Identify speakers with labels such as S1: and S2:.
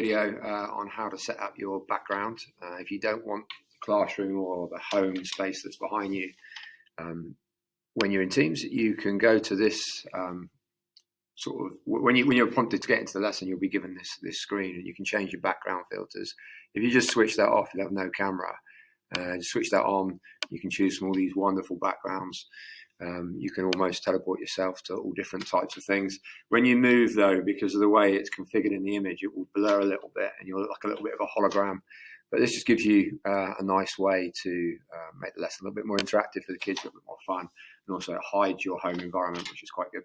S1: video on how to set up your background. If you don't want the classroom or the home space that's behind you, when you're in Teams, you can go to this sort of, when you're prompted to get into the lesson, you'll be given this screen, and you can change your background filters. If you just switch that off, you have no camera. Just switch that on. You can choose from all these wonderful backgrounds. You can almost teleport yourself to all different types of things. When you move, though, because of the way it's configured in the image, it will blur a little bit, and you'll look like a little bit of a hologram. But this just gives you a nice way to make the lesson a little bit more interactive for the kids, a little bit more fun, and also it hides your home environment, which is quite good.